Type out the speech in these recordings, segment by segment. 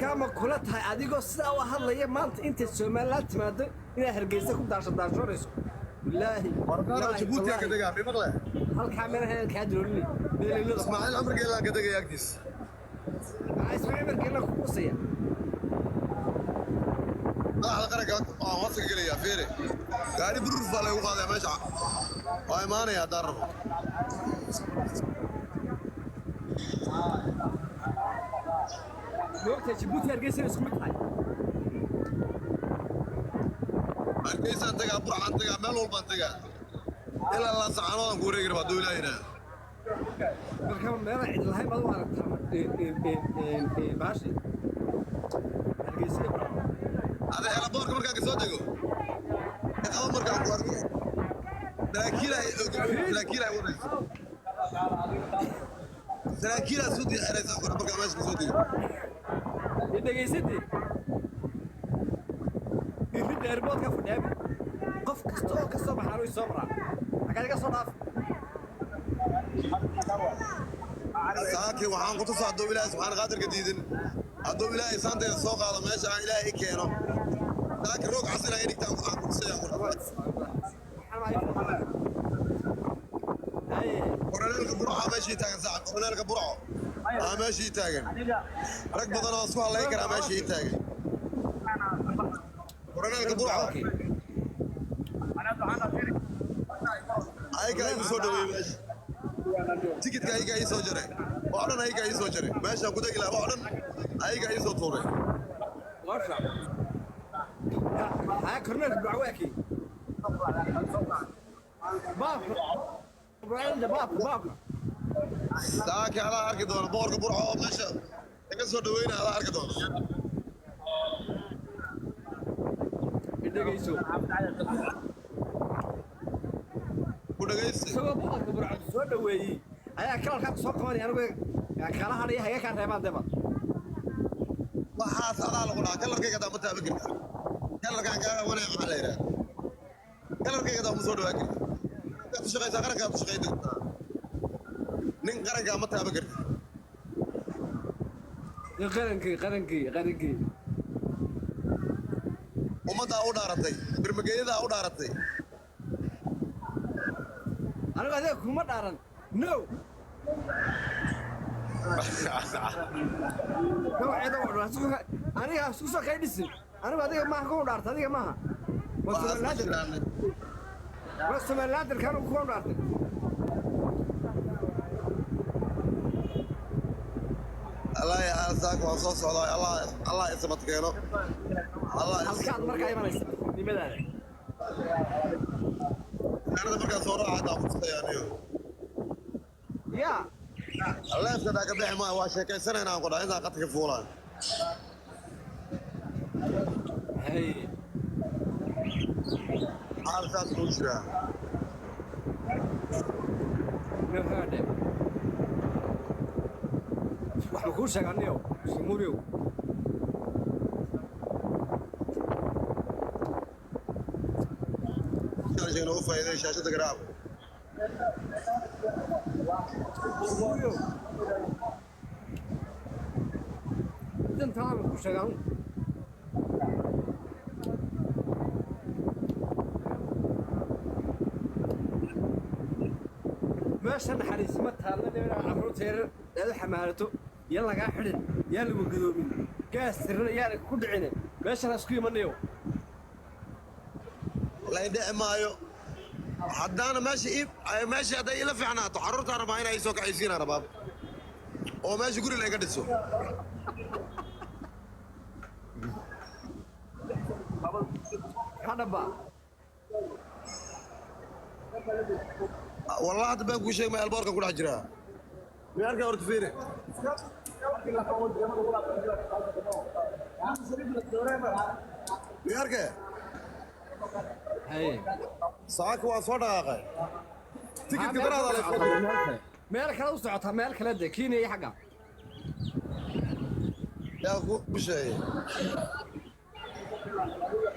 ما كلتها أديكو سلا وهلا يا مانت أنت سومالات ما ده إلى هرجيسك داش رئيس والله مركان جيبوتي كده في مغلى هل كاميرا هنا كادروني اسماعيل عمر قال لك كده ياكتس عايز ما يمر قال لك قصية لا على قرك وصل قال يا فيري قاعد بروف ولا يوقع يا ماشي هاي ماني يا درب وقت جيبوتي هرجيسك اسمك هاي هرجيس أنت قاعد بروح أنت قاعد مال والله أنت قاعد إلا الله سبحانه قوري قرب دولة هنا مركب ما عيد الهاي ما دوار ماشي هرجيسك هذا على بورك مركان كسودجو أول مركان بورك لا كيلا ورث سراكيلا سودي أريس أقول مركان ماشي كسودجو إنت جيسدي يفيد إيربود كفدامي قف كستو بحالو يسمرا حكاية كصناف ساكي وحان قطو صعدو إلهي سبحانه قادر قديدن عدو إلهي سانتا يسوق على ماشي إلهي كينو ساكي روك عسنا إنك تعمل قطو سيقول كورنيلك بروحة ماشي تاغن ساعة كورنيلك بروحة ماشي تاغن ركب ضنا أصفح الله يكرا ماشي تاغن كورنيلك بروحة أيكا يسو دوي ماشي تيكت كايكا يسو جري وعدن أيكا يسو جري ماشي أقول لك لا وعدن أيكا يسو طوري ورشا هاي كورنيلك بعواكي باب باب ساكي على أركي دون بورك بروحة ماشي يسو دوينا على أركي دون dhageyso ku dhageyso soo boqolka burcad soo dhaweeyay ayaa kalka soo qabanay anigu kala hadhay haga ka reebaan daba waxa sadaa lagu dhaca kalarkayga dama taaba girta kalarkan ka wanaag waxa la yiraahdo kalarkayga dama soo dhawaad girta ka shaqeysa qaranka ka shaqeyda nin qaranka ma taaba girta qarankii umada u dhaaratay birmageeyada u dhaaratay aniga adeeg kuma dhaaran no aniga isku soo qaydhisin aniga adiga ma ku dhaartay adiga ma wasalaadar kan ku dhaartay الله يا عزاك وصوص الله يسمت كيلو الله halkaad markaa imanaysa nimadaada أنا مركز صورة عاد أقصي يا الله يسعدك بحما واشيك سنة أنا أقول إذا قتك فلان هي عارف أسمع شو هذا wax ku sheeganayo Sumuriyo كان هو فايدة شاشة قراب Sumuriyo انت عم ku sheegan meeshan xariis ma taalna afroteer dad xamaarato yalla laga xidhin yaa lagu gadoomin gaas tirna yaa ku dhicin meeshan isku imanayo لا يدع مايو حدانا ماشي هذا إلا في عناته حررت أنا ما هنا يسوق عايزين أنا باب أو ماشي يقول لي قد تسوق هذا بقى والله هذا بنقول شيء ما البارك كل حجرها ميارك أورد فيني ميارك هاي ساك وصودا يا أخي تيجي كثر هذا اللي مالك لو سعتها مالك لدى كيني أي حاجة يا أخو بشيء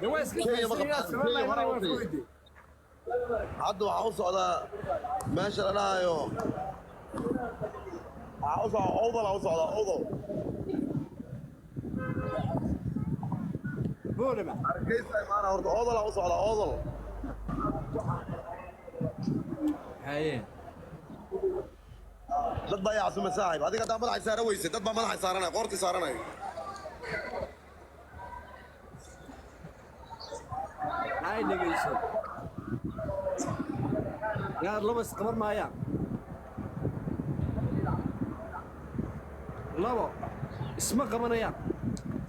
جواز كده عدوا عاوز على ماشي أنا يو عاوز على أوضل عاوز على أوضل بورما hargeysa imaana horta oodal aan u socdaa oodal هاي dad baa yacsuma saaxib adiga haddaa madaxay saara weyse dad baa madaxay saaranaya qoortii saaranaya هاي نجيسو يا لبس قمر مايا لبا اسمه قمريا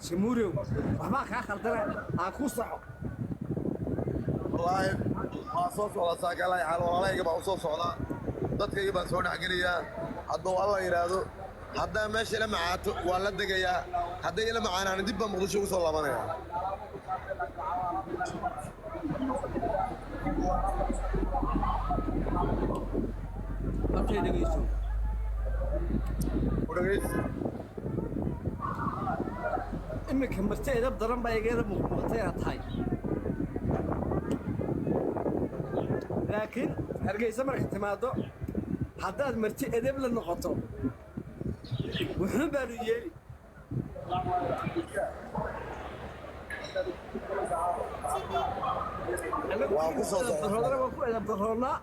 شموريو وما كان خلدنا اكو صحو wallaahi waa soo socdaa saakaalay xaal walaalayga baa u soo socdaa dadkayga baan soo dhexgeliyaa hadduu alla yidhaahdo haddaa meesha ila macaato waan la degayaa hadday ila macaanaana dib baan muqdisho ugu soo laabanayaa markay dhageyso u dhegaysi imika marteeda daran baa igeeda muuqatay aad tahay laakiin hargeysa marka timaado haddaad marti edeb la noqoto wuxuun baanu yeeli waan ku soo daroodana waan ku edeb daroonnaa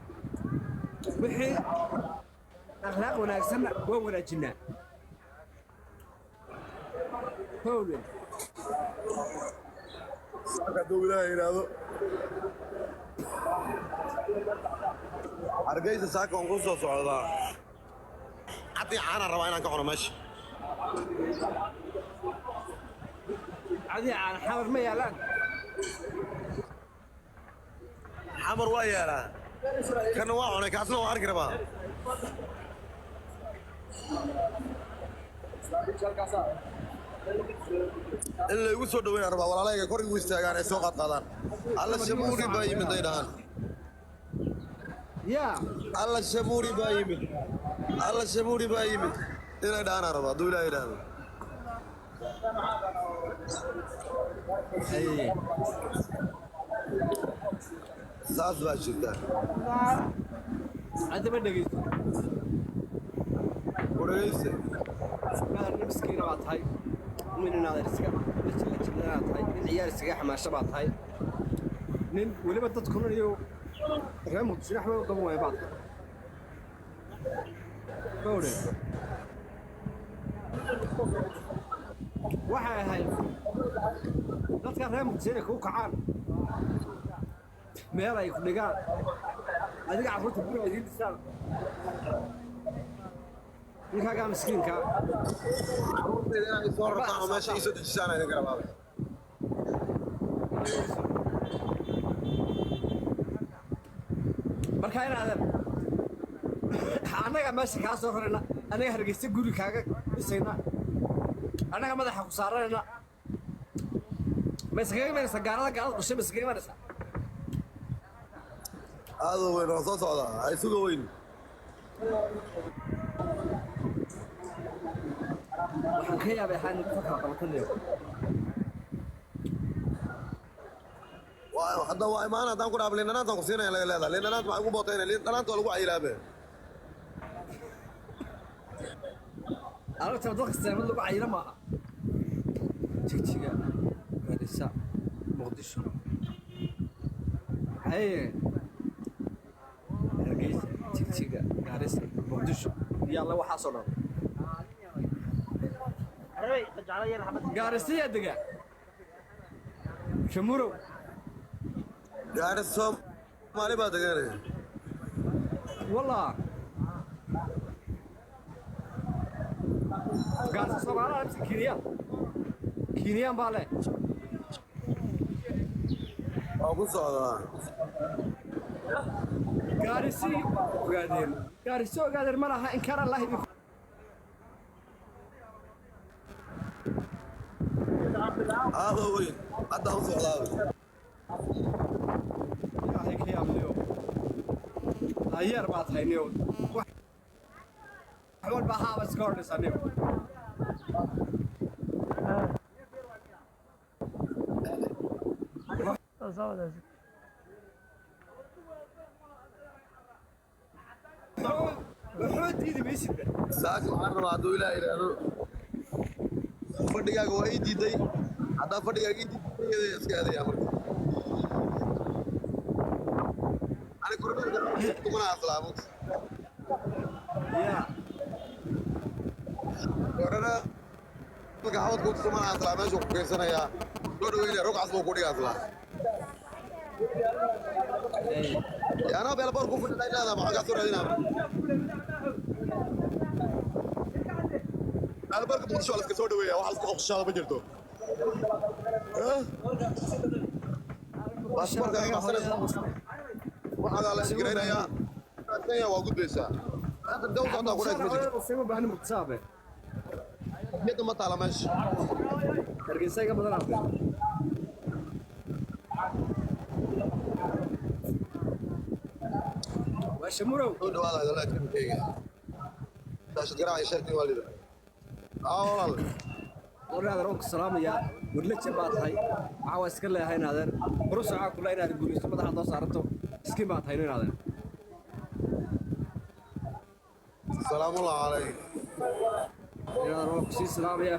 wixii akhlaaq wanaagsanna waan wanaajinaa howlen hadduu ilaaha yidhaahdo hargeysa saaka waan ku soo socdaa caddii caanaan rabaa inaan ka cuno meesha adii aan xamar ma yaalaan xamar waa yeelaa kana waa cunay kaasna waa arki rabaa in laygu soo dhaweynaa rabaa walaalayga kor igu istaagaan ay soo qaadqaadaan alla shamuuri baa yimid ay dhahaan yaa alla shamuuri baa yimid alla shamuuri baa yimid inay dhahanaa rabaa hadduu ilaah yidhaahdo haye saas baa jirta haddaba dhegeyso u dhegayse nin miskiina baa tahay nin inaad iska lajilanaad tahay nin ciyaar iskaga xamaasho baa tahay nin weliba dadkuna iyo reer muqdisho waxba u qaban waaya baad bowle waxay ahayd dadka reer muqdisho inay kuu kacaan meel ay ku dhigaan adiga carruurta guriga idiin dhisaan ninkaagaa miskiinkaa carruurtayda inay soo rartaan oo meesha iisoo dejisaan idin garabaabay markaa inaadan annaga meesha kaa soo rarayna annaga hargeysa guri kaaga dhisayna annaga madaxa ku saaranayna ma iskaga imanaysaa gaalada gaalada dhashay ma iskaga imanaysaa aadoo weyn waa soo socdaa ha isuga weyn waxaan ka yaabay xaan ku kala qabatanayo hadda waa imaan haddaan ku dhaaf liindhanaantaan ku siinaya laga leedaha liindhanaanta maxay ugu bootayna liindhanaanta waa lagu cayilaabe aragta dadka islaamad lagu cayilo maaha jigjiga gaadhisa muqdisho haye hargeysa jigjiga gaadhisa muqdisho iyo alla waxaasoo dhan gaadhisiyaa dega shamurow gaadhi soomaali baa deganaya والله قال سوالها نفس كينيان كينيان بالله waa ku socdaa قارسي قادر قارسي قادر مرها إنكار الله بكم aadoo weyn haddaa u socdaa هيك يا مليو أيار بات هاي نيو حول بها بس كورنس نيو وحود إيدي بيسد saaka waxaan rabaa hadduu ilaah yidhaahdo fadhigaaga waa ii diiday haddaa fadhigaaga ii diiday iska aadaya marka ani kormeerka kuma aslaamo يا korana marka hawad ku kuma aslaamo meesha ku keensanaya dhow weyn rog casbo ku dhiga aslaa ana beel bar ku fadhiya ilaada ma ka soo raadina albarka muqdisho la iska soo dhaweeyaa waxa isku qoqshada ma jirto baasaboorka ay baxsanaysaa waxaa la isgareynayaa kenya waa gudbaysaa hadda dawlad hadda ku dhaysan ma jirto سيما بعني متصابة yadda ma taala meesha hargeysa ka badan arday waa shamurow soo dhawaada hadalaa kenya daashad garaac sharti waalida walaal waraad roog salaamaya warla jabaa tahay waxa waa iska leeyahay inaadan ruuxa kula inaad guuliso madaxa doo saarato iskiin baa tahay inaadan salaamu alaykum inaadan roog si salaamaya